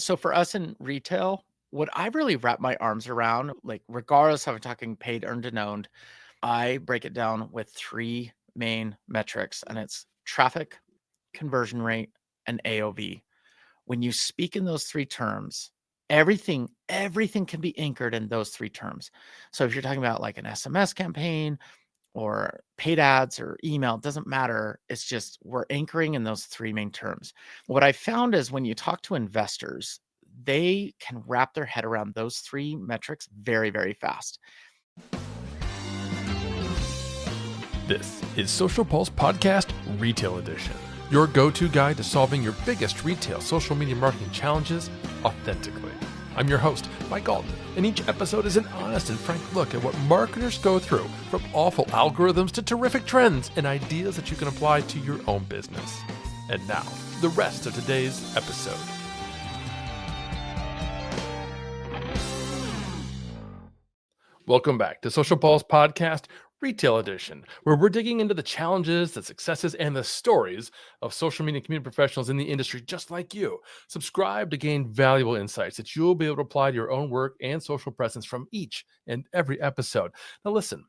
So for us in retail, what I really wrap my arms around, like regardless of I'm talking paid, earned, and owned, I break it down with three main metrics, and it's traffic, conversion rate, and AOV. When you speak in those three terms, everything can be anchored in those three terms. So if you're talking about like an SMS campaign or paid ads or email, it doesn't matter. It's just we're anchoring in those three main terms. What I found is when you talk to investors, they can wrap their head around those three metrics very, very fast. This is Social Pulse Podcast Retail Edition, your go-to guide to solving your biggest retail social media marketing challenges authentically. I'm your host, Mike Alton, and each episode is an honest and frank look at what marketers go through, from awful algorithms to terrific trends and ideas that you can apply to your own business. And now, the rest of today's episode. Welcome back to Social Pulse Podcast Retail Edition, where we're digging into the challenges, the successes, and the stories of social media community professionals in the industry just like you. Subscribe to gain valuable insights that you'll be able to apply to your own work and social presence from each and every episode. Now listen,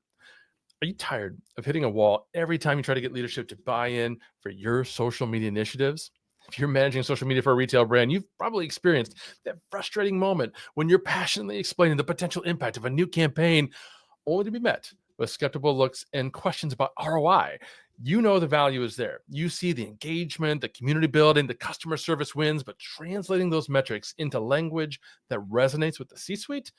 are you tired of hitting a wall every time you try to get leadership to buy in for your social media initiatives? If you're managing social media for a retail brand, you've probably experienced that frustrating moment when you're passionately explaining the potential impact of a new campaign only to be met with skeptical looks and questions about ROI. You know the value is there. You see the engagement, the community building, the customer service wins, but translating those metrics into language that resonates with the C-suite,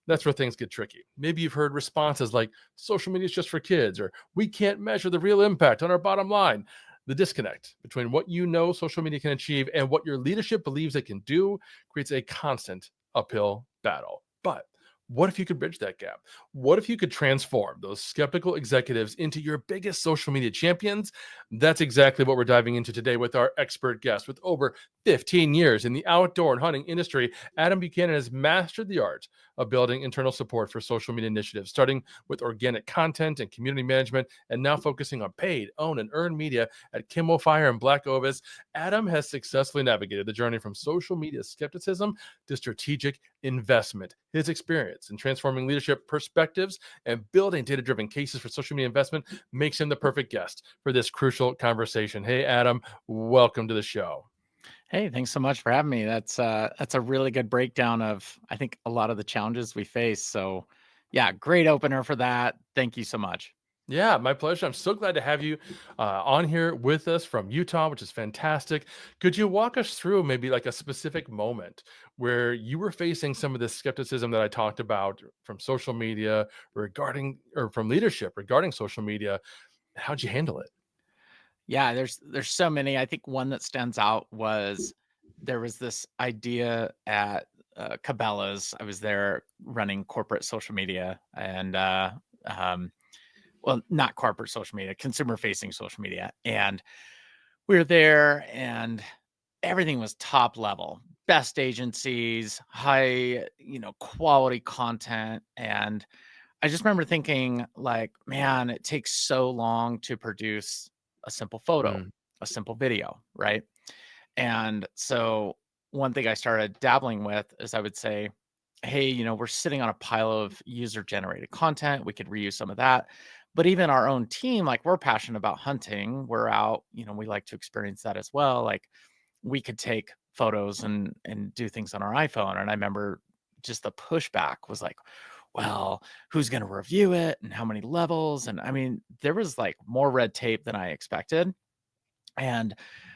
that's where things get tricky. Maybe you've heard responses like social media is just for kids, or we can't measure the real impact on our bottom line. The disconnect between what you know social media can achieve and what your leadership believes it can do creates a constant uphill battle. But what if you could bridge that gap? What if you could transform those skeptical executives into your biggest social media champions? That's exactly what we're diving into today with our expert guest. With over 15 years in the outdoor and hunting industry, Adam Buchanan has mastered the art of building internal support for social media initiatives, starting with organic content and community management, and now focusing on paid, owned, and earned media at Kimmo Fire and Black Ovis. Adam has successfully navigated the journey from social media skepticism to strategic investment. His experience in transforming leadership perspectives and building data-driven cases for social media investment makes him the perfect guest for this crucial conversation. Hey, Adam, welcome to the show. Hey, thanks so much for having me. That's a really good breakdown of I think a lot of the challenges we face. So yeah, great opener for that. Thank you so much. Yeah, my pleasure. I'm so glad to have you on here with us from Utah, which is fantastic. Could you walk us through maybe like a specific moment where you were facing some of the skepticism that I talked about from social media regarding, or from leadership regarding social media? How'd you handle it? Yeah, there's so many. I think one that stands out was there was this idea at Cabela's. I was there running corporate social media and um, well, not corporate social media, consumer facing social media. And we were there and everything was top level, best agencies, high, quality content. And I just remember thinking like, man, it takes so long to produce a simple photo, Mm, a simple video, right? And so one thing I started dabbling with is I would say, hey, we're sitting on a pile of user generated content. We could reuse some of that. But even our own team, like we're passionate about hunting. We're out, we like to experience that as well. Like we could take photos and do things on our iPhone. And I remember just the pushback was like, well, who's going to review it and how many levels? And I mean, there was like more red tape than I expected. And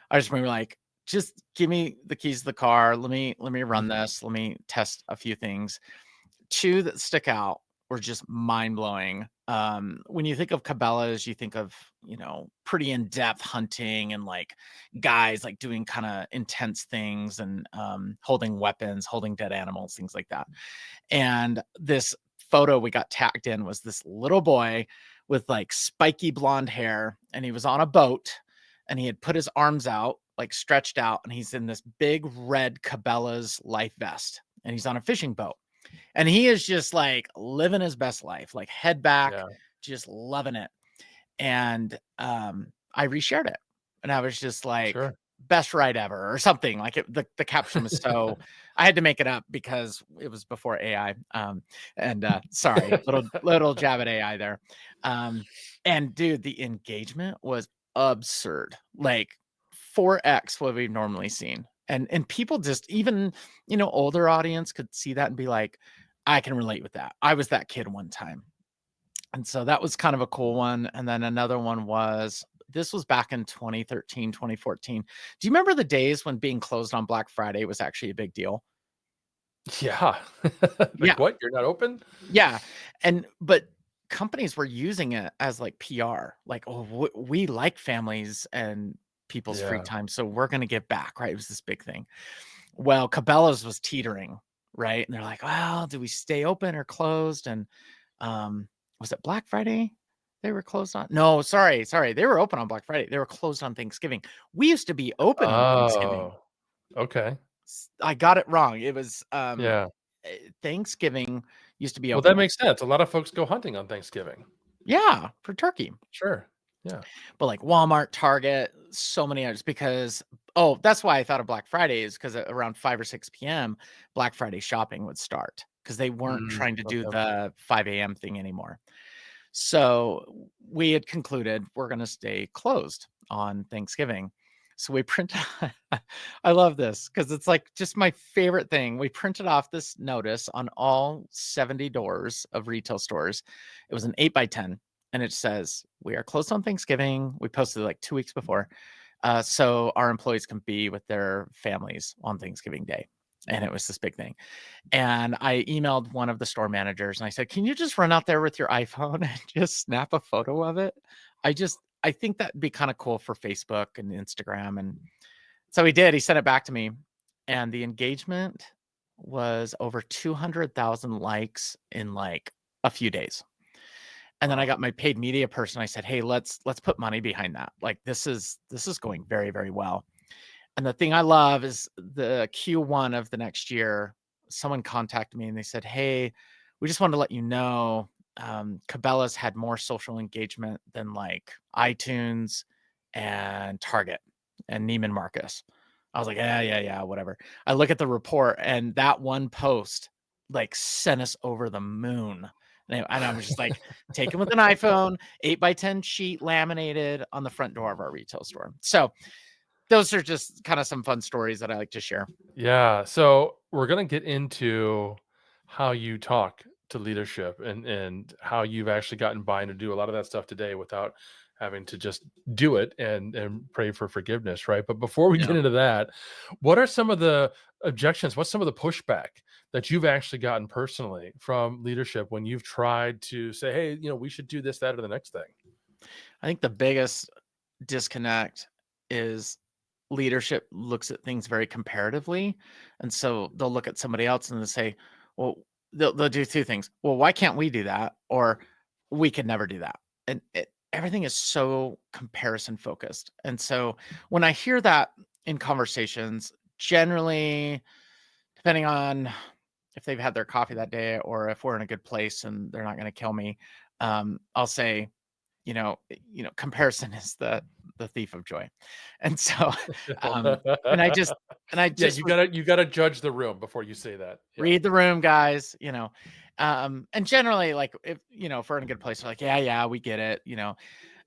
I just remember like, just give me the keys to the car. Let me run this. Let me test a few things. Two that stick out were just mind blowing. When you think of Cabela's, you think of, pretty in-depth hunting and like guys like doing kind of intense things and holding weapons, holding dead animals, things like that. And this photo we got tagged in was this little boy with like spiky blonde hair, and he was on a boat and he had put his arms out, like stretched out, and he's in this big red Cabela's life vest and he's on a fishing boat. And he is just like living his best life, like head back, yeah, just loving it. And I reshared it and I was just like, sure. best ride ever or something like it. The caption was so I had to make it up because it was before AI. And sorry, little jab at AI there. Um, and dude, the engagement was absurd, like 4x what we've normally seen. And people just even older audience could see that and be like, I can relate with that. I was that kid one time. And so that was kind of a cool one. And then another one was this was back in 2013, 2014. Do you remember the days when being closed on Black Friday was actually a big deal? Yeah. Yeah. Like, what? You're not open? Yeah. But companies were using it as like PR, like, oh, we like families and people's free Yeah. time. So we're going to give back, right? It was this big thing. Well, Cabela's was teetering, right? And they're like, well, do we stay open or closed? And was it Black Friday? They were closed on? No, sorry. They were open on Black Friday. They were closed on Thanksgiving. We used to be open on Thanksgiving. Oh, okay. I got it wrong. It was Yeah. Thanksgiving used to be Well, that open. makes sense. A lot of folks go hunting on Thanksgiving. Yeah, for turkey. Sure. Yeah. But like Walmart, Target, so many others because that's why I thought of Black Friday is because around 5 or 6 p.m. Black Friday shopping would start because they weren't trying to do Okay. the 5 a.m. thing anymore. So we had concluded we're going to stay closed on Thanksgiving. So we printed, I love this because it's like just my favorite thing. We printed off this notice on all 70 doors of retail stores. It was an 8x10 and it says, we are closed on Thanksgiving. We posted it like 2 weeks before. So our employees can be with their families on Thanksgiving Day. And it was this big thing. And I emailed one of the store managers and I said, "Can you just run out there with your iPhone and just snap a photo of it?" I think that'd be kind of cool for Facebook and Instagram. And so he did. He sent it back to me. And the engagement was over 200,000 likes in like a few days. And then I Wow. got my paid media person. I said, "Hey, let's put money behind that. Like this is going very, very well." And the thing I love is the Q1 of the next year, someone contacted me and they said, "Hey, we just wanted to let you know, Cabela's had more social engagement than like iTunes and Target and Neiman Marcus." I was like, yeah, whatever. I look at the report and that one post like sent us over the moon. And I was just like, taken with an iPhone, 8x10 sheet laminated on the front door of our retail store. So those are just kind of some fun stories that I like to share. Yeah. So we're gonna get into how you talk to leadership and how you've actually gotten by and to do a lot of that stuff today without having to just do it and pray for forgiveness, right? But before we get Yeah. into that, what are some of the objections? What's some of the pushback that you've actually gotten personally from leadership when you've tried to say, hey, we should do this, that, or the next thing? I think the biggest disconnect is leadership looks at things very comparatively. And so they'll look at somebody else and they'll say, well, they'll do two things. Well, why can't we do that? Or we could never do that. And everything is so comparison focused. And so when I hear that in conversations, generally, depending on if they've had their coffee that day or if we're in a good place and they're not going to kill me, I'll say, comparison is the thief of joy. And so, um, and I just and I Yeah, just you gotta judge the room before you say that. Yeah. read the room, guys, and generally, like, if we're in a good place, we're like, "Yeah, we get it,"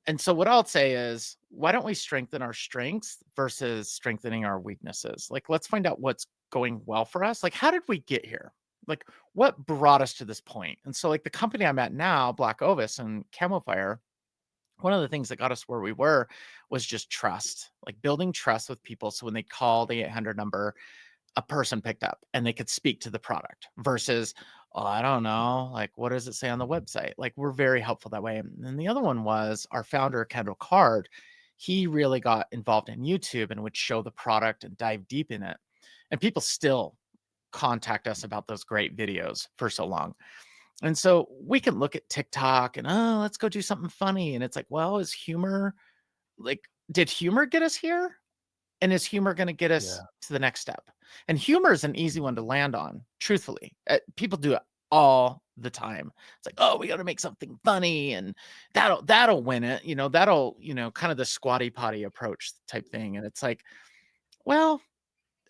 And so what I'll say is, why don't we strengthen our strengths versus strengthening our weaknesses? Like, let's find out what's going well for us. Like, how did we get here? Like, what brought us to this point? And so, like, the company I'm at now, Black Ovis and Camel Fire, one of the things that got us where we were was just trust, like building trust with people. So when they call the 800 number, a person picked up and they could speak to the product versus, oh, I don't know, like what does it say on the website? Like we're very helpful that way. And then the other one was our founder, Kendall Card. He really got involved in YouTube and would show the product and dive deep in it. And people still contact us about those great videos for so long. And so we can look at TikTok and, oh, let's go do something funny. And it's like, well, is humor like, did humor get us here? And is humor going to get us Yeah. to the next step? And humor is an easy one to land on, truthfully. People do it all the time. It's like, oh, we got to make something funny and that'll win it. That'll, kind of the squatty potty approach type thing. And it's like, well,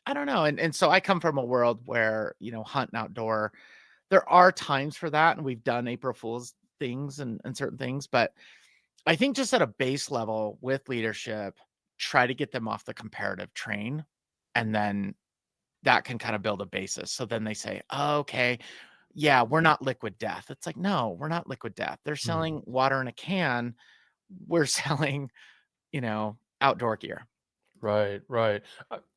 I don't know, and so I come from a world where, hunt and outdoor, there are times for that, and we've done April Fool's things and certain things, but I think just at a base level with leadership, try to get them off the comparative train, and then that can kinda build a basis. So then they say, "Oh, okay, yeah, we're not liquid death." It's like, "No, we're not liquid death. They're Mm. selling water in a can. We're selling, outdoor gear." Right, right.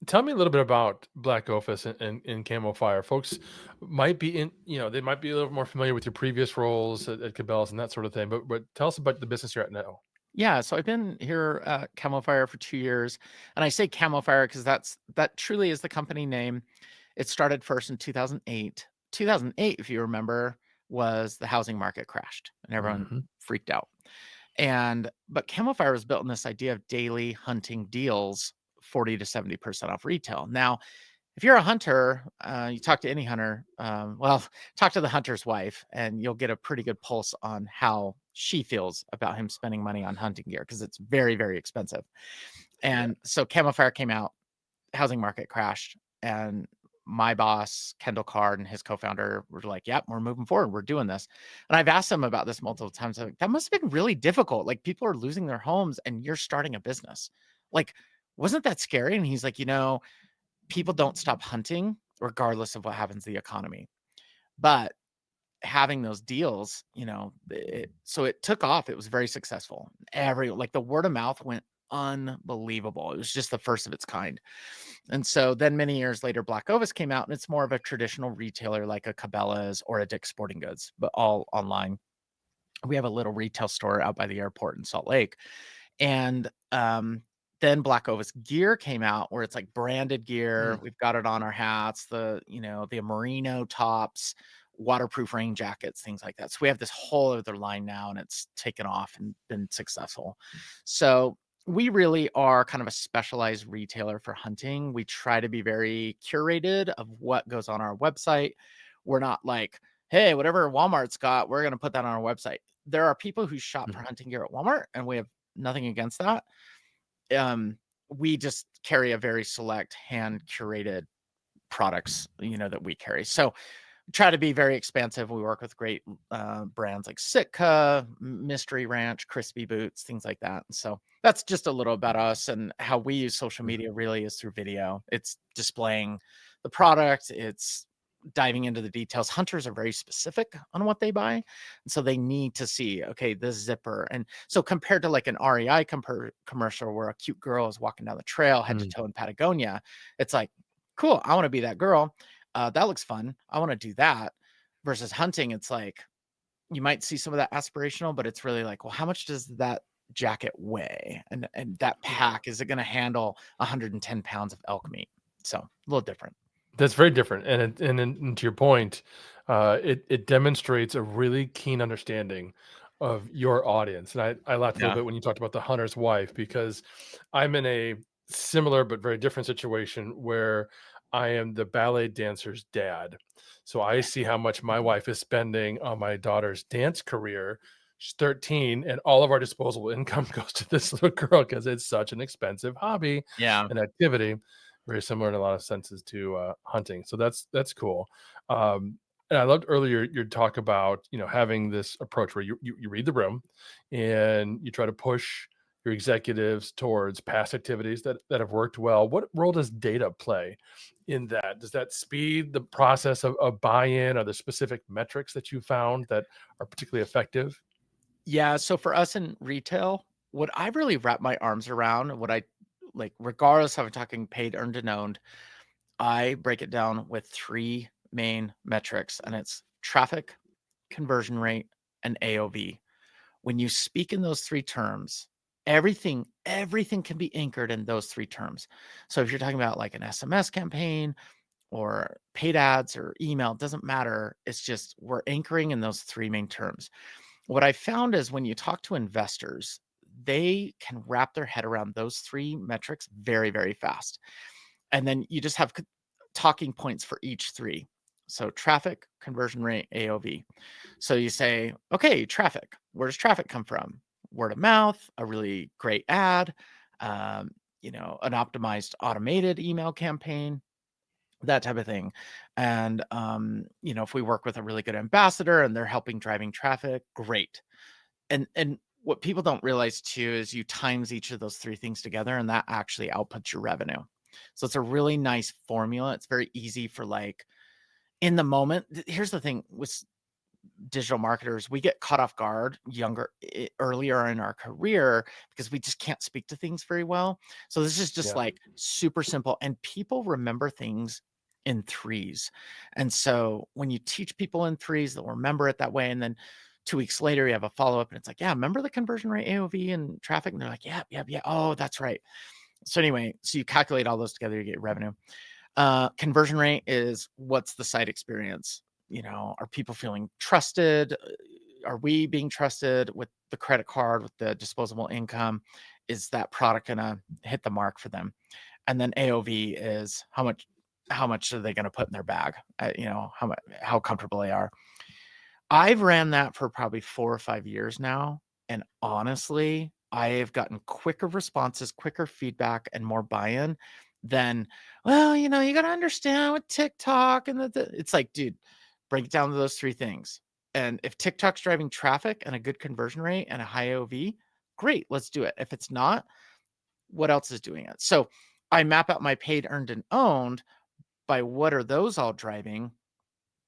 Tell me a little bit about Black Opus and Camo Fire. Folks might be they might be a little more familiar with your previous roles at Cabela's and that sort of thing. But tell us about the business you're at now. Yeah, so I've been here at Camel Fire for 2 years, and I say Camel Fire because that truly is the company name. It started first in 2008. 2008, if you remember, was the housing market crashed and everyone Hmm. freaked out. But Camel Fire was built on this idea of daily hunting deals, 40 to 70% off retail. Now, if you're a hunter, you talk to any hunter, well, talk to the hunter's wife, and you'll get a pretty good pulse on how she feels about him spending money on hunting gear because it's very, very expensive. Yeah. And so Camel Fire came out, housing market crashed, and my boss, Kendall Card, and his co-founder were like, "Yep, we're moving forward. We're doing this." And I've asked him about this multiple times. I'm like, that must have been really difficult. Like people are losing their homes, and you're starting a business. Like, wasn't that scary? And he's like, people don't stop hunting regardless of what happens to the economy. But having those deals, so it took off. It was very successful. The word of mouth went unbelievable. It was just the first of its kind. And so then many years later, Black Ovis came out, and it's more of a traditional retailer like a Cabela's or a Dick's Sporting Goods, but all online. We have a little retail store out by the airport in Salt Lake. And, then Black Ovis gear came out where it's like branded gear. Mm. We've got it on our hats, the merino tops, waterproof rain jackets, things like that. So we have this whole other line now, and it's taken off and been successful. So we really are kind of a specialized retailer for hunting. We try to be very curated of what goes on our website. We're not like, hey, whatever Walmart's got, we're going to put that on our website. There are people who shop for Mhm. hunting gear at Walmart, and we have nothing against that. Um, we just carry a very select hand curated products, that we carry. So try to be very expansive. We work with great brands like Sitka, Mystery Ranch, Crispy Boots, things like that. And so that's just a little about us, and how we use social Mhm. media really is through video. It's displaying the product, it's diving into the details. Hunters are very specific on what they buy. And so they need to see, okay, this zipper. And so compared to like an REI commercial where a cute girl is walking down the trail head to Mm. toe in Patagonia, it's like, cool, I want to be that girl. That looks fun. I want to do that. Versus hunting, it's like you might see some of that aspirational, but it's really like, well, how much does that jacket weigh? And that Yeah. pack, is it going to handle 110 pounds of elk meat? So a little different. That's very different, and to your point, it demonstrates a really keen understanding of your audience. And I laughed a little Yeah. bit when you talked about the hunter's wife because I'm in a similar but very different situation where I am the ballet dancer's dad. So I see how much my wife is spending on my daughter's dance career. She's 13, and all of our disposable income goes to this little girl because it's such an expensive hobby Yeah. and activity. Very similar in a lot of senses to hunting. So that's cool. Um, and I loved earlier your talk about having this approach where you read the room and you try to push your executives towards past activities that have worked well. What role does data play in that? Does that speed the process of buy-in? Are there specific metrics that you found that are particularly effective? Yeah. So for us in retail, what I really wrap my arms around, what I like, regardless of I'm talking paid, earned, and owned, I break it down with three main metrics, and it's traffic, conversion rate, and AOV. When you speak in those three terms, everything can be anchored in those three terms. So if you're talking about like an SMS campaign or paid ads or email, it doesn't matter. It's just we're anchoring in those three main terms. What I found is when you talk to investors, they can wrap their head around those three metrics very, very fast. And then you just have talking points for each three. So traffic, conversion rate, AOV. So you say, okay, traffic. Where does traffic come from? Word of mouth, a really great ad, an optimized automated email campaign. that type of thing. And, if we work with a really good ambassador and they're helping driving traffic, great. And what people don't realize too is you times each of those three things together and that actually outputs your revenue. So it's a really nice formula. It's very easy for like in the moment. Here's the thing with digital marketers, we get caught off guard earlier in our career because we just can't speak to things very well. So this is just Yeah. like super simple, and people remember things in threes. And so when you teach people in threes, they'll remember it that way. And then 2 weeks later, you have a follow up, and it's like, yeah, remember the conversion rate, AOV, and traffic? And they're like, yeah, yeah, yeah. Oh, that's right. So anyway, so you calculate all those together, you get revenue. Conversion rate is what's the site experience? Are people feeling trusted? Are we being trusted with the credit card, with the disposable income? Is that product gonna hit the mark for them? And then AOV is how much are they gonna put in their bag? How comfortable they are. I've ran that for probably 4 or 5 years now, and honestly, I have gotten quicker responses, quicker feedback, and more buy-in than, "Well, you gotta understand with TikTok and the" it's like, dude, break it down to those 3 things, and if TikTok's driving traffic and a good conversion rate and a high AOV, great, let's do it. If it's not, what else is doing it? So, I map out my paid, earned, and owned by what are those all driving,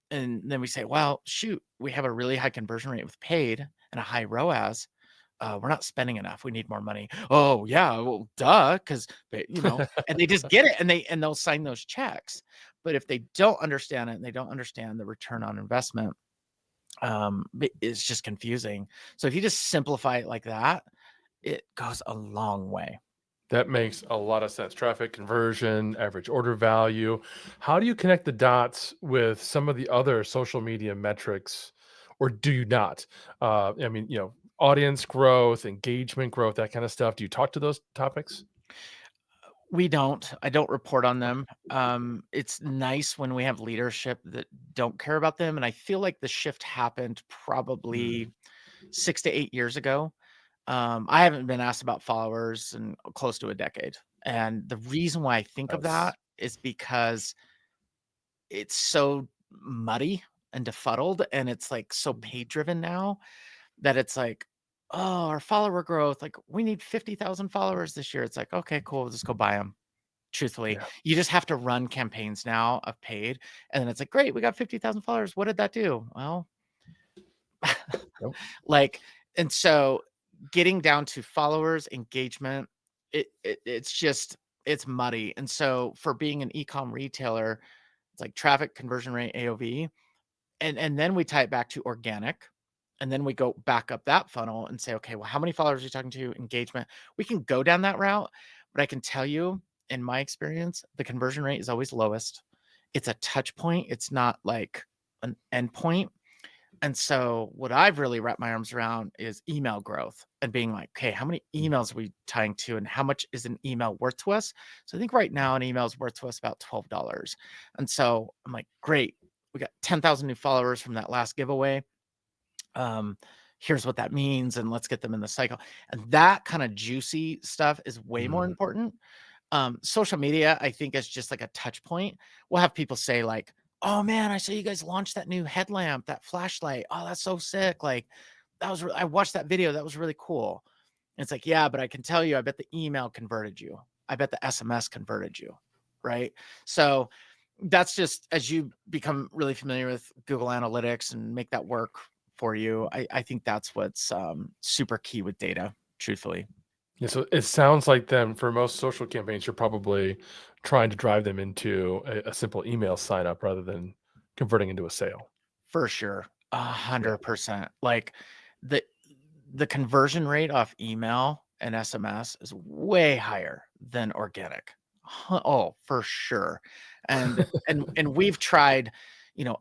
and then we say, well, shoot, we have a really high conversion rate with paid and a high ROAS. We're not spending enough. We need more money. Oh yeah, well, duh, because and they just get it, and they'll sign those checks. But if they don't understand it, and they don't understand the return on investment, it's just confusing. So if you just simplify it like that, it goes a long way. That makes a lot of sense. Traffic conversion, average order value. How do you connect the dots with some of the other social media metrics, or do you not? I mean, audience growth, engagement growth, that kind of stuff. Do you talk to those topics? We don't. I don't report on them. It's nice when we have leadership that don't care about them, and I feel like the shift happened Mm, probably 6 to 8 years ago. I haven't been asked about followers in close to a decade, and the reason why I think of that's that is because it's so muddy and befuddled, and it's, like, so pay driven now that it's like, "Oh, our follower growth, like, we need 50,000 followers this year." It's like, "Okay, cool, just go buy them." Truthfully, yeah. you just have to run campaigns now of paid, and then it's like, "Great, we got 50,000 followers. What did that do?" Well, Nope. like, and so getting down to followers, engagement, it's just it's muddy. And so for being an e-com retailer, it's like traffic, conversion rate, AOV, and then we tie it back to organic, and then we go back up that funnel and say, okay, well, how many followers are you talking to? Engagement. We can go down that route, but I can tell you, in my experience, the conversion rate is always lowest. It's a touch point. It's not like an endpoint. And so what I've really wrapped my arms around is email growth and being like, okay, how many emails are we tying to and how much is an email worth to us? So I think right now an email is worth to us about $12. And so I'm like, great, we got 10,000 new followers from that last giveaway. Um, Here's what that means, and let's get them in the cycle. And that kind of juicy stuff is way more Mm, important. Social media, I think, is just like a touch point. We'll have people say like, "Oh man, I saw you guys launch that new headlamp, that flashlight. Oh, that's so sick! Like, I watched that video. That was really cool." And it's like, yeah, but I can tell you, I bet the email converted you. I bet the SMS converted you, right? So that's just as you become really familiar with Google Analytics and make that work for you. I think that's what's super key with data. Truthfully, yeah, so it sounds like then for most social campaigns, you're probably trying to drive them into a simple email sign up rather than converting into a sale. for sure, a Yeah. 100%. Like the the conversion rate off email and SMS is way higher than organic. Oh, for sure. And we've tried,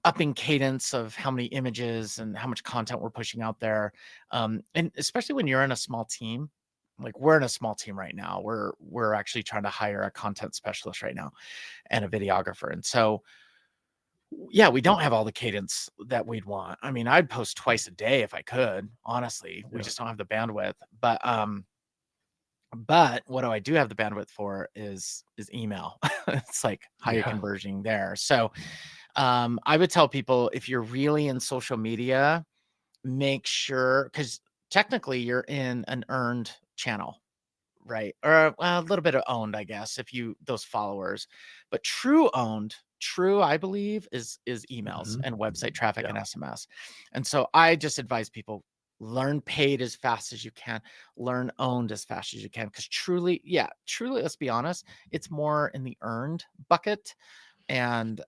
upping cadence of how many images and how much content we're pushing out there. And especially when you're in a small team, like we're in a small team right now. We're actually trying to hire a content specialist right now and a videographer. And so yeah, we don't have all the cadence that we'd want. I mean, I'd post twice a day if I could, honestly. We Yeah. just don't have the bandwidth. But But what do I do have the bandwidth for is email. It's like higher Yeah. conversion there. So I would tell people, if you're really in social media, make sure, because technically you're in an earned channel, right? Or well, a little bit of owned, I guess, if you those followers. But true, I believe, is emails Mhm. and website traffic Yeah. and SMS. And so I just advise people, learn paid as fast as you can, learn owned as fast as you can. Because truly, yeah, truly, let's be honest, it's more in the earned bucket. And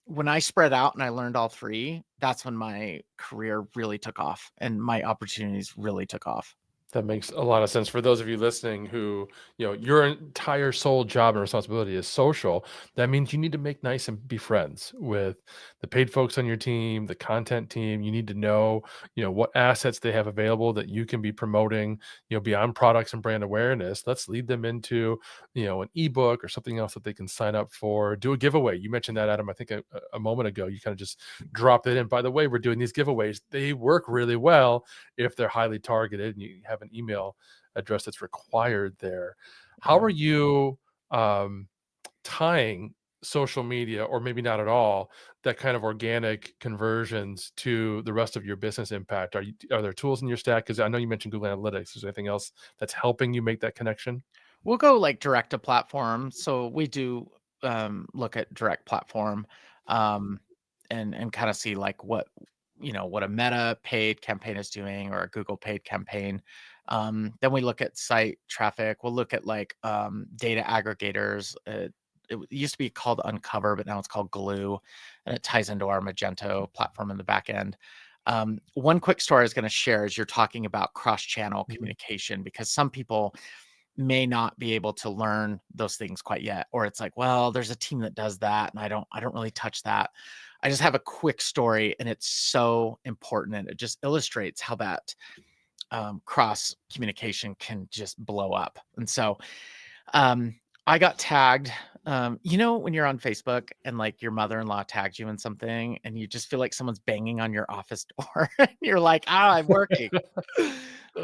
when I spread out and I learned all three, that's when my career really took off and my opportunities really took off. That makes a lot of sense for those of you listening who, your entire sole job and responsibility is social. That means you need to make nice and be friends with the paid folks on your team, the content team. You need to know, what assets they have available that you can be promoting, beyond products and brand awareness. Let's lead them into, an ebook or something else that they can sign up for. Do a giveaway. You mentioned that, Adam, I think a moment ago. You kind of just dropped it in. By the way, we're doing these giveaways. They work really well if they're highly targeted and you have an email address that's required there. How Yeah. are you um, tying social media, or maybe not at all, that kind of organic conversions to the rest of your business impact? Are there tools in your stack? Because I know you mentioned Google Analytics. Is there anything else that's helping you make that connection? We'll go like direct to platform. So we do look at direct platform, um, and kind of see like what a Meta paid campaign is doing or a Google paid campaign. Then we look at site traffic. We'll look at like data aggregators. It used to be called Uncover, but now it's called Glue, and it ties into our Magento platform in the back end. One quick story I was going to share is you're talking about cross-channel Mhm. communication, because some people may not be able to learn those things quite yet, or it's like, well, there's a team that does that and I don't really touch that. I just have a quick story, and it's so important, and it just illustrates how that cross communication can just blow up. And so um, I got tagged. When you're on Facebook and like your mother-in-law tags you in something and you just feel like someone's banging on your office door, and you're like, I'm working.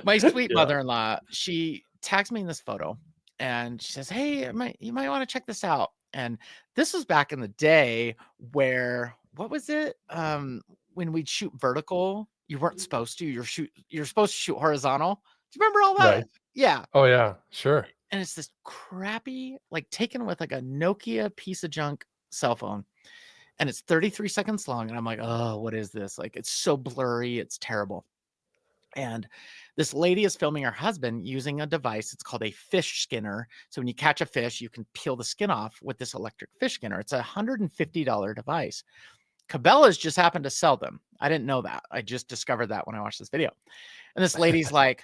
My sweet Yeah. mother-in-law, she tags me in this photo and she says, "Hey, you might want to check this out." And this was back in the day where, what was it? When we'd shoot vertical, you weren't supposed to. You're supposed to shoot horizontal. Do you remember all Right. that? Yeah. Oh, yeah. Sure. And it's this crappy, like taken with like a Nokia piece of junk cell phone. And it's 33 seconds long. And I'm like, oh, what is this? Like, it's so blurry. It's terrible. And this lady is filming her husband using a device. It's called a fish skinner. So when you catch a fish, you can peel the skin off with this electric fish skinner. It's a $150 device. Cabela's just happened to sell them. I didn't know that. I just discovered that when I watched this video. And this lady's like,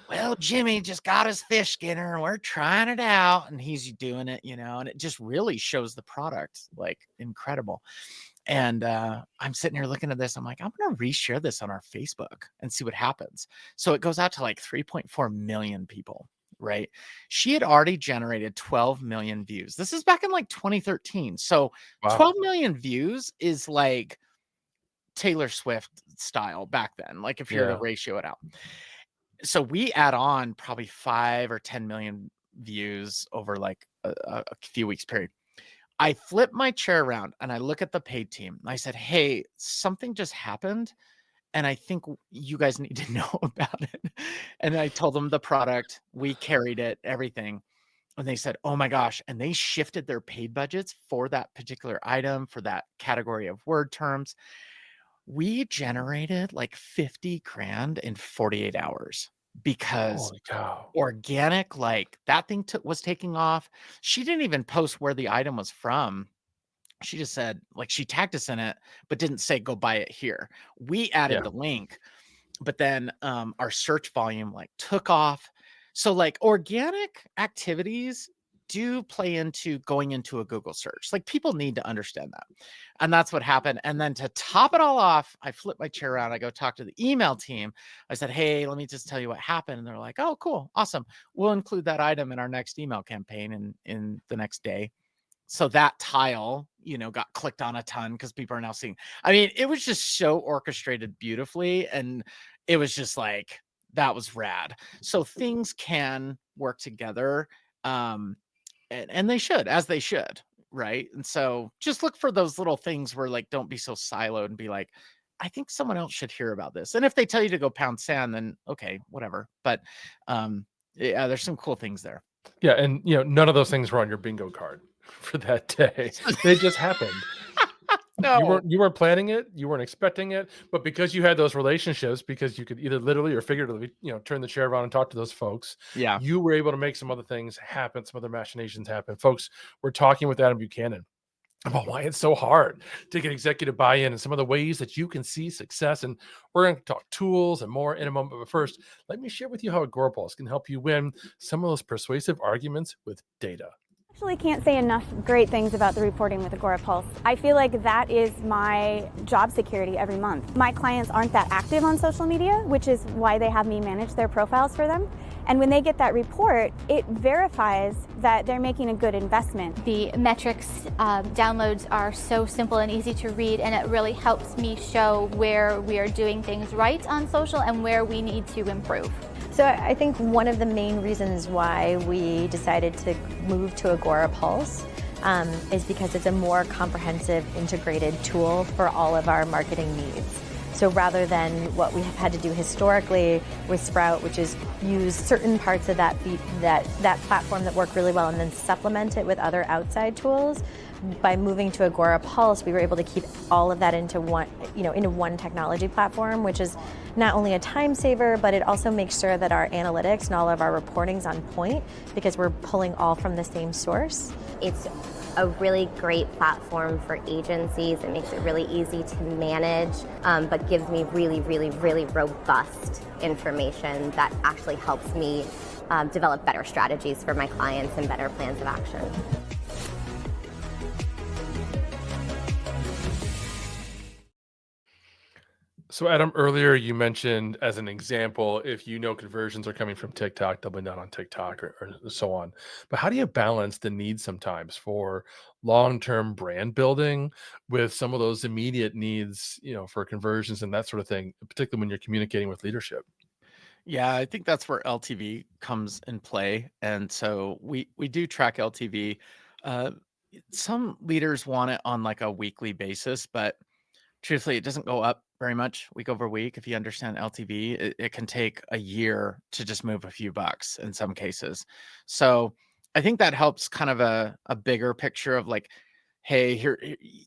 well, Jimmy just got his fish skinner and we're trying it out. And he's doing it, and it just really shows the product like incredible. And I'm sitting here looking at this. I'm like, I'm going to reshare this on our Facebook and see what happens. So it goes out to like 3.4 million people, right? She had already generated 12 million views. This is back in like 2013. So Wow. 12 million views is like Taylor Swift style back then, like if you're to Yeah. ratio it out. So we add on probably 5 or 10 million views over like a few weeks period. I flip my chair around and I look at the paid team. I said, "Hey, something just happened, and I think you guys need to know about it." And I told them the product, we carried it, everything. And they said, "Oh my gosh." And they shifted their paid budgets for that particular item, for that category of word terms. We generated like 50 grand in 48 hours because Holy cow. organic, like that thing was taking off. She didn't even post where the item was from. She just said, like, she tagged us in it, but didn't say go buy it here. We added Yeah. the link, but then our search volume like took off. So like organic activities do play into going into a Google search. Like people need to understand that. And that's what happened. And then to top it all off, I flip my chair around. I go talk to the email team. I said, "Hey, let me just tell you what happened." And they're like, "Oh, cool. Awesome. We'll include that item in our next email campaign in the next day." So that tile, got clicked on a ton because people are now seeing. I mean, it was just so orchestrated beautifully. And it was just like that was rad. So things can work together, um, and they should, as they should, right? And so just look for those little things where like don't be so siloed and be like, I think someone else should hear about this. And if they tell you to go pound sand, then okay, whatever. But um, yeah, there's some cool things there. Yeah, and none of those things were on your bingo card for that day. They just happened. No. You weren't planning it, you weren't expecting it, but because you had those relationships, because you could either literally or figuratively, turn the chair around and talk to those folks, Yeah. you were able to make some other things happen, some other machinations happen. Folks, we're talking with Adam Buchanan about why it's so hard to get executive buy-in and some of the ways that you can see success. And we're going to talk tools and more in a moment. But first, let me share with you how Agorapulse can help you win some of those persuasive arguments with data. Actually can't say enough great things about the reporting with Agora Pulse. I feel like that is my job security every month. My clients aren't that active on social media, which is why they have me manage their profiles for them. And when they get that report, it verifies that they're making a good investment. The metrics downloads are so simple and easy to read, and it really helps me show where we are doing things right on social and where we need to improve. So I think one of the main reasons why we decided to move to Agora Pulse is because it's a more comprehensive, integrated tool for all of our marketing needs. So rather than what we have had to do historically with Sprout, which is use certain parts of that platform that work really well and then supplement it with other outside tools, by moving to Agora Pulse, we were able to keep all of that into one technology platform, which is not only a time saver, but it also makes sure that our analytics and all of our reporting's on point because we're pulling all from the same source. It's a really great platform for agencies. It makes it really easy to manage, but gives me really, really, really robust information that actually helps me develop better strategies for my clients and better plans of action. So, Adam, earlier you mentioned as an example, if conversions are coming from TikTok, doubling down on TikTok or so on. But how do you balance the need sometimes for long-term brand building with some of those immediate needs, for conversions and that sort of thing, particularly when you're communicating with leadership? Yeah, I think that's where LTV comes in play. And so we do track LTV. Uh, some leaders want it on like a weekly basis, but truthfully, it doesn't go up very much week over week. If you understand LTV, it can take a year to just move a few bucks in some cases. So I think that helps kind of a bigger picture of like, hey,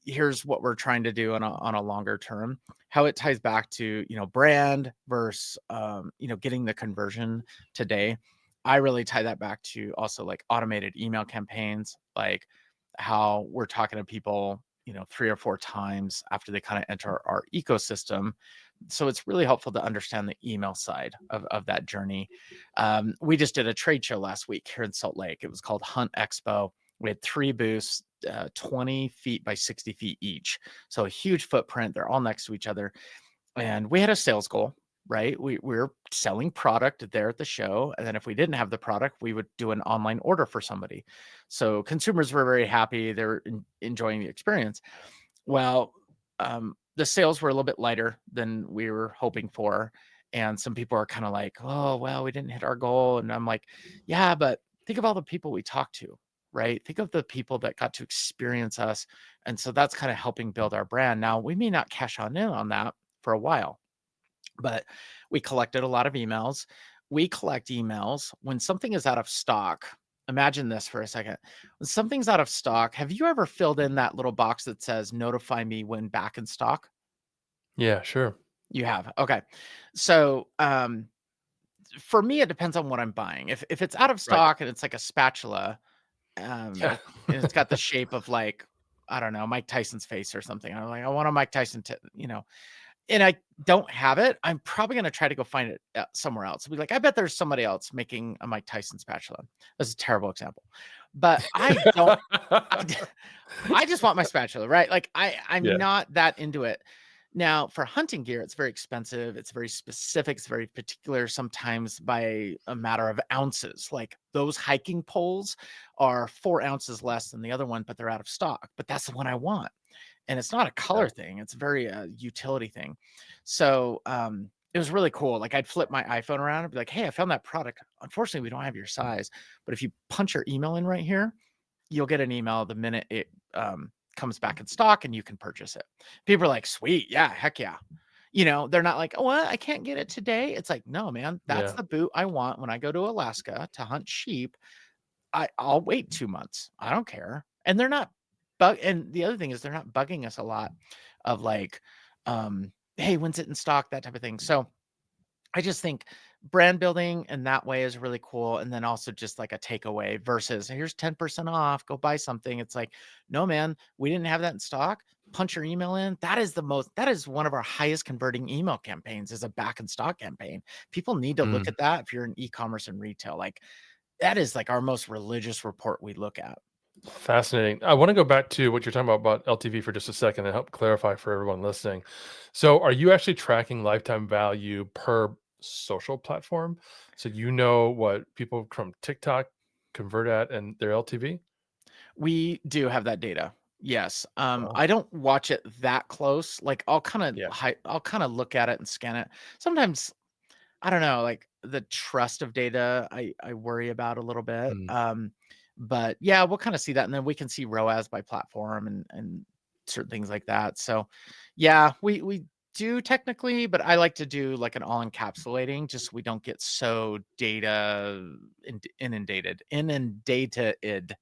here's what we're trying to do on a longer term. How it ties back to brand versus getting the conversion today. I really tie that back to also like automated email campaigns, like how we're talking to people 3 or 4 times after they kind of enter our ecosystem. So it's really helpful to understand the email side of that journey. We just did a trade show last week here in Salt Lake. It was called Hunt Expo. We had 3 booths, 20 feet by 60 feet each. So a huge footprint. They're all next to each other. And we had a sales goal, right? We're selling product there at the show. And then if we didn't have the product, we would do an online order for somebody. So consumers were very happy. They're enjoying the experience. Well, the sales were a little bit lighter than we were hoping for. And some people are kind of like, oh, well, we didn't hit our goal. And I'm like, yeah, but think of all the people we talked to, right? Think of the people that got to experience us. And so that's kind of helping build our brand. Now, we may not cash on in on that for a while, but we collected a lot of emails. We collect emails when something is out of stock. Imagine this for a second. When something's out of stock, have you ever filled in that little box that says notify me when back in stock? Yeah, sure. You have. Okay. So, for me, it depends on what I'm buying. If it's out of Right. stock and it's like a spatula, Yeah. and it's got the shape of like, I don't know, Mike Tyson's face or something. I'm like, I want a Mike Tyson, and I don't have it, I'm probably gonna try to go find it, somewhere else. Be like, "I bet there's somebody else making a Mike Tyson spatula." That's a terrible example, but I don't I I just want my spatula, right? Like, I'm Yeah. not that into it. Now, for hunting gear, it's very expensive, it's very specific, it's very particular, sometimes by a matter of ounces. Like, those hiking poles are 4 ounces less than the other one, but they're out of stock, but that's the one I want. And it's not a Yeah. color thing, it's very a utility thing. So, it was really cool. Like I'd flip my iPhone around and be like, "Hey, I found that product. Unfortunately, we don't have your size, but if you punch your email in right here, you'll get an email the minute it comes back in stock and you can purchase it." People are like, "Sweet, yeah, heck yeah." They're not like, "Oh, what? I can't get it today." It's like, "No, man, that's Yeah. the boot I want when I go to Alaska to hunt sheep. I'll wait 2 months. I don't care." And they're not and the other thing is they're not bugging us a lot of like, "Hey, when's it in stock?" That type of thing. So I just think brand building in that way is really cool. And then also just like a takeaway versus here's 10% off, go buy something. It's like, no, man, we didn't have that in stock. Punch your email in. That is one of our highest converting email campaigns is a back in stock campaign. People need to look Mm. at that if you're in e-commerce and retail. Like that is like our most religious report we look at. Fascinating. I want to go back to what you're talking about LTV for just a second and help clarify for everyone listening. So, are you actually tracking lifetime value per social platform? So you know what people from TikTok convert at and their LTV? We do have that data. Yes. Wow. I don't watch it that close. Like Yeah. I'll kind of look at it and scan it. Sometimes I don't know, like the trust of data I worry about a little bit. Mm. But yeah, we'll kind of see that and then we can see ROAS by platform and certain things like that. So yeah, we do technically, but I like to do like an all encapsulating just so we don't get so data inundated. It's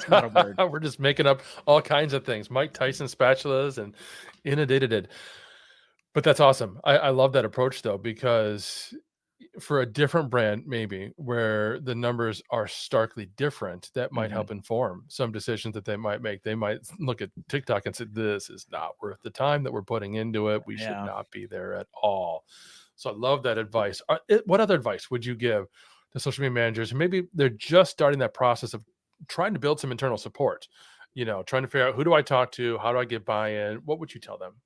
not a word. We're just making up all kinds of things. Mike Tyson spatulas and inundated. But that's awesome. I love that approach though, because for a different brand, maybe where the numbers are starkly different, that might Mhm. help inform some decisions that they might make. They might look at TikTok and say, "This is not worth the time that we're putting into it. We should Yeah. not be there at all." So I love that advice. What other advice would you give to social media managers who maybe they're just starting that process of trying to build some internal support? Trying to figure out who do I talk to, how do I get buy-in? What would you tell them?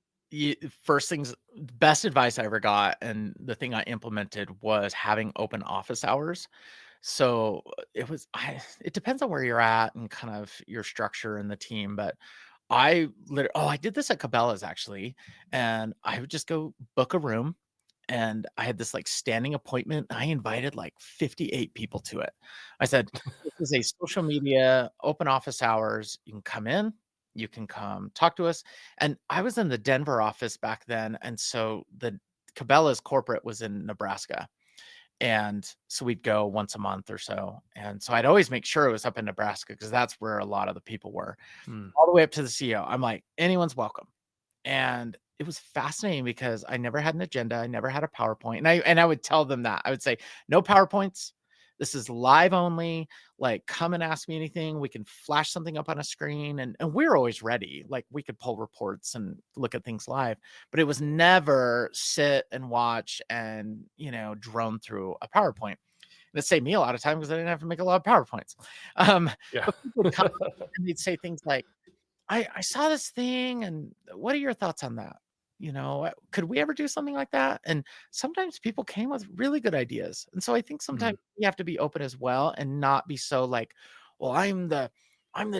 First things best advice I ever got, and the thing I implemented was having open office hours. So it depends on where you're at and kind of your structure and the team, but I did this at Cabela's actually, and I would just go book a room and I had this like standing appointment. I invited like 58 people to it. I said, "This is a social media open office hours. You can come in, you can come talk to us." And I was in the Denver office back then. And so the Cabela's corporate was in Nebraska. And so we'd go once a month or so. And so I'd always make sure it was up in Nebraska because that's where a lot of the people were, Mm. all the way up to the CEO. I'm like, anyone's welcome. And it was fascinating because I never had an agenda. I never had a PowerPoint. And I would tell them that. I would say, "No PowerPoints. This is live only. Like, come and ask me anything. We can flash something up on a screen." And we're always ready. Like we could pull reports and look at things live. But it was never sit and watch and drone through a PowerPoint. And it saved me a lot of time because I didn't have to make a lot of PowerPoints. Um, Yeah. but people would come and they'd say things like, I saw this thing and what are your thoughts on that? Could we ever do something like that? And sometimes people came with really good ideas. And so I think sometimes Mm. you have to be open as well and not be so like, well, I'm the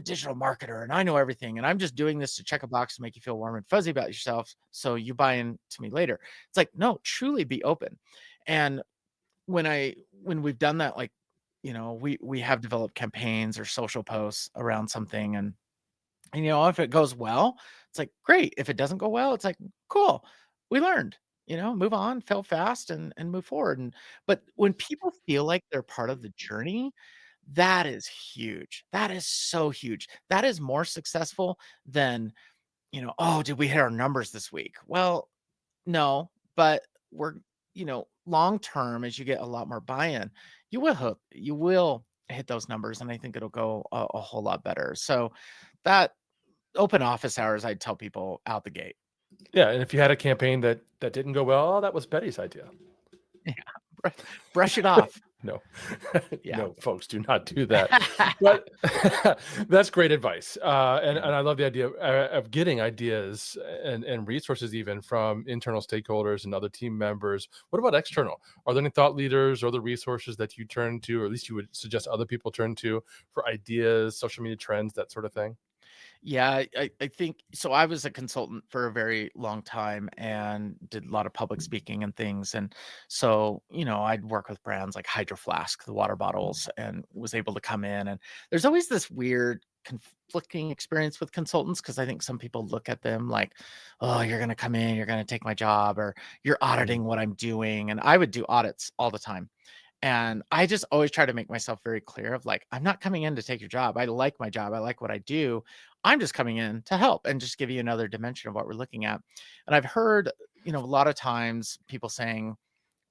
digital marketer and I know everything and I'm just doing this to check a box to make you feel warm and fuzzy about yourself so you buy into me later. It's like, no, truly be open. And when we've done that, like, we have developed campaigns or social posts around something and if it goes well, it's like, great. If it doesn't go well, it's like, cool. We learned, move on, fail fast and move forward. But when people feel like they're part of the journey, that is huge. That is so huge. That is more successful than, oh, did we hit our numbers this week? Well, no, but long term, as you get a lot more buy-in, you will hit those numbers. And I think it'll go a whole lot better. So that open office hours, I'd tell people out the gate. Yeah, and if you had a campaign that didn't go well, oh, that was Betty's idea. Yeah, br brush it off. No, Yeah. no, folks, do not do that. But that's great advice, and Yeah. I love the idea of getting ideas and resources even from internal stakeholders and other team members. What about external? Are there any thought leaders or other resources that you turn to, or at least you would suggest other people turn to for ideas, social media trends, that sort of thing? Yeah, I think so. I was a consultant for a very long time and did a lot of public speaking and things. And so, I'd work with brands like Hydro Flask, the water bottles, and was able to come in. And there's always this weird conflicting experience with consultants because I think some people look at them like, oh, you're going to come in, you're going to take my job, or you're Mm. auditing what I'm doing. And I would do audits all the time. And I just always try to make myself very clear of like, I'm not coming in to take your job. I like my job. I like what I do. I'm just coming in to help and just give you another dimension of what we're looking at. And I've heard, a lot of times people saying,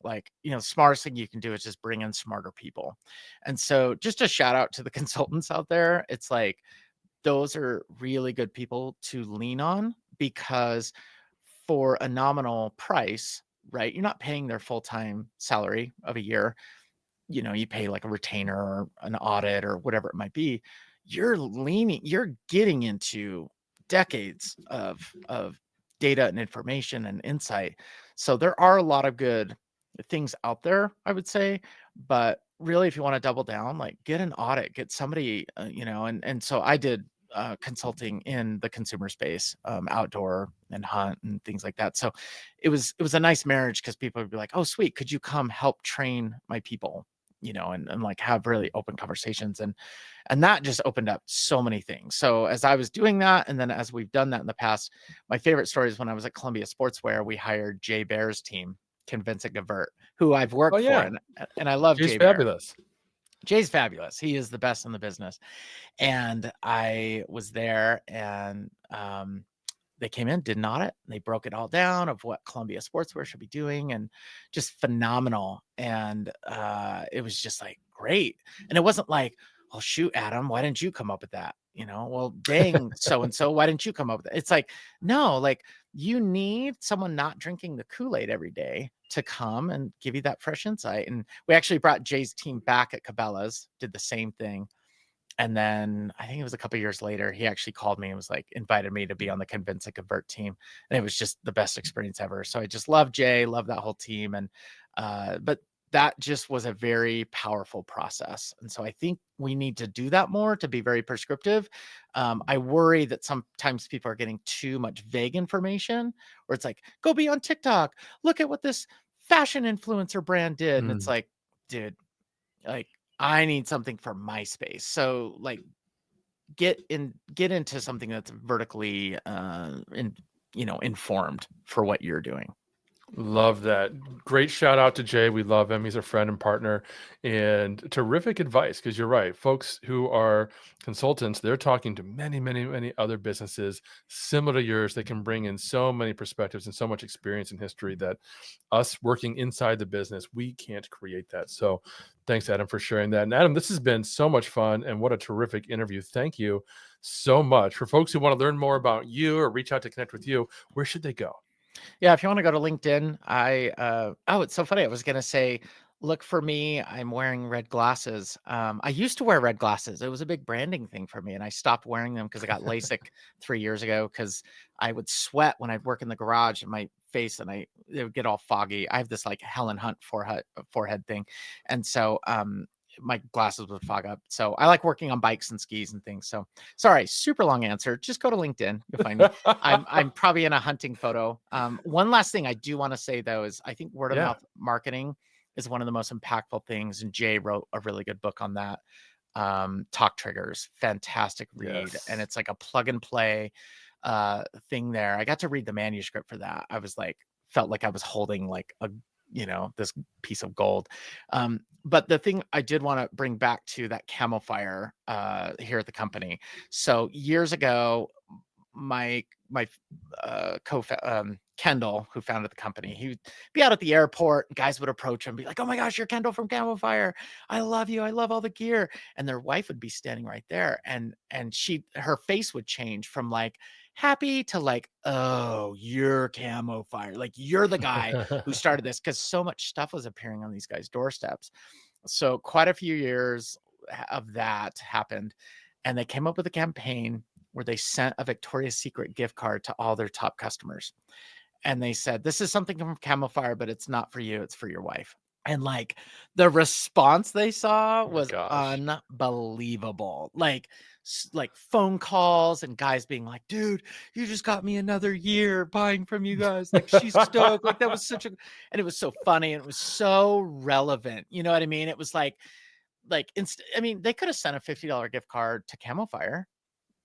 like, smartest thing you can do is just bring in smarter people. And so just a shout out to the consultants out there. It's like those are really good people to lean on because for a nominal price, right? You're not paying their full-time salary of a year. You pay like a retainer or an audit or whatever it might be. You're getting into decades of data and information and insight. So there are a lot of good things out there, I would say. But really, if you want to double down, like get an audit, get somebody, and so I did consulting in the consumer space, outdoor and hunt and things like that. So it was a nice marriage because people would be like, "Oh, sweet, could you come help train my people?" and like have really open conversations, and that just opened up so many things. So as I was doing that, and then as we've done that in the past, my favorite story is when I was at Columbia Sportswear, we hired Jay Bear's team, Convince and Convert, who I've Oh worked for, yeah, and I love Jay's Jay Bear. fabulous. Jay's fabulous. He is the best in the business. And I was there, and they came in, did an audit, and they broke it all down of what Columbia Sportswear should be doing, and just phenomenal. And it was just like great. And it wasn't like, well, shoot, Adam, why didn't you come up with that? Well, dang, so and so, why didn't you come up with it? It's like, no, like you need someone not drinking the Kool-Aid every day to come and give you that fresh insight. And we actually brought Jay's team back at Cabela's, did the same thing. And then I think it was a couple years later, he actually called me and was like, invited me to be on the Convince and Convert team. And it was just the best experience ever. So I just love Jay, love that whole team. And, but that just was a very powerful process. And so I think we need to do that more to be very prescriptive. I worry that sometimes people are getting too much vague information where it's like, go be on TikTok, look at what this fashion influencer brand did. And it's Mm. like, dude, like I need something for my space. So like get into something that's vertically informed for what you're doing. Love that. Great shout out to Jay. We love him. He's a friend and partner, and terrific advice because you're right. Folks who are consultants, they're talking to many, many, many other businesses similar to yours. They can bring in so many perspectives and so much experience and history that us working inside the business, we can't create that. So thanks, Adam, for sharing that. And Adam, this has been so much fun and what a terrific interview. Thank you so much. For folks who want to learn more about you or reach out to connect with you, where should they go? Yeah, if you want to go to LinkedIn, it's so funny. I was gonna say, look for me. I'm wearing red glasses. I used to wear red glasses. It was a big branding thing for me, and I stopped wearing them because I got LASIK 3 years ago because I would sweat when I'd work in the garage in my face, and it would get all foggy. I have this like Helen Hunt forehead thing, and so my glasses would fog up. So I like working on bikes and skis and things. So sorry, super long answer. Just go to LinkedIn. You'll find me. I'm probably in a hunting photo. One last thing I do want to say though is I think word of Yeah. mouth marketing is one of the most impactful things, and Jay wrote a really good book on that. Talk Triggers, fantastic read, and Yes. it's like a plug and play thing there. I got to read the manuscript for that. I was like, felt like I was holding like this piece of gold. But the thing I did want to bring back to that camo fire here at the company. So years ago, my Kendall, who founded the company, he would be out at the airport. Guys would approach him, and be like, "Oh my gosh, you're Kendall from Camo Fire. I love you. I love all the gear." And their wife would be standing right there, and her face would change from like happy to like, "Oh, you're Camo Fire. Like you're the guy who started this," because so much stuff was appearing on these guys' doorsteps. So quite a few years of that happened, and they came up with a campaign where they sent a Victoria's Secret gift card to all their top customers. And they said, "This is something from Camel Fire, but it's not for you, it's for your wife." And like the response they saw Oh my was gosh. unbelievable. Like phone calls and guys being like, dude, you just got me another year buying from you guys. Like, she's stoked. Like, that was and it was so funny and it was so relevant. You know what I mean? It was I mean, they could have sent a $50 gift card to Camo Fire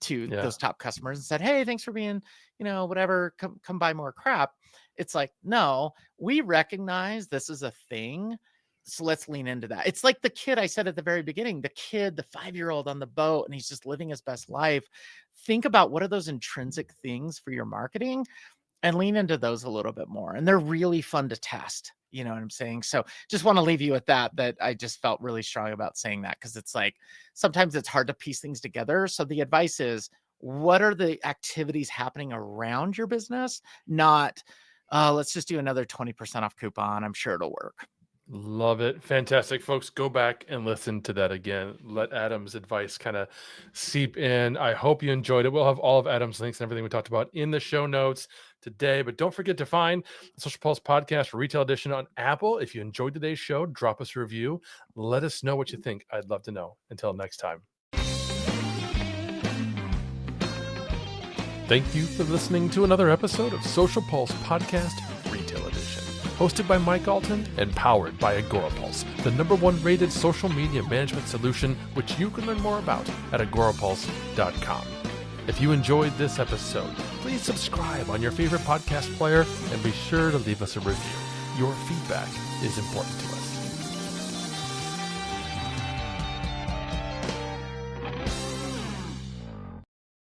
to Yeah. those top customers and said, hey, thanks for being, whatever, come buy more crap. It's like, no, we recognize this is a thing. So let's lean into that. It's like the kid I said at the very beginning, the 5-year-old on the boat, and he's just living his best life. Think about what are those intrinsic things for your marketing and lean into those a little bit more. And they're really fun to test. You know what I'm saying? So just want to leave you with that I just felt really strong about saying that, because it's like sometimes it's hard to piece things together. So the advice is, what are the activities happening around your business? Not, let's just do another 20% off coupon. I'm sure it'll work. Love it. Fantastic. Folks, go back and listen to that again. Let Adam's advice kind of seep in. I hope you enjoyed it. We'll have all of Adam's links and everything we talked about in the show notes today. But don't forget to find the Social Pulse podcast for Retail Edition on Apple. If you enjoyed today's show, drop us a review. Let us know what you think. I'd love to know. Until next time. Thank you for listening to another episode of Social Pulse Podcast Retail Edition, hosted by Mike Alton and powered by AgoraPulse, the #1 rated social media management solution, which you can learn more about at agorapulse.com. If you enjoyed this episode, please subscribe on your favorite podcast player and be sure to leave us a review. Your feedback is important to us.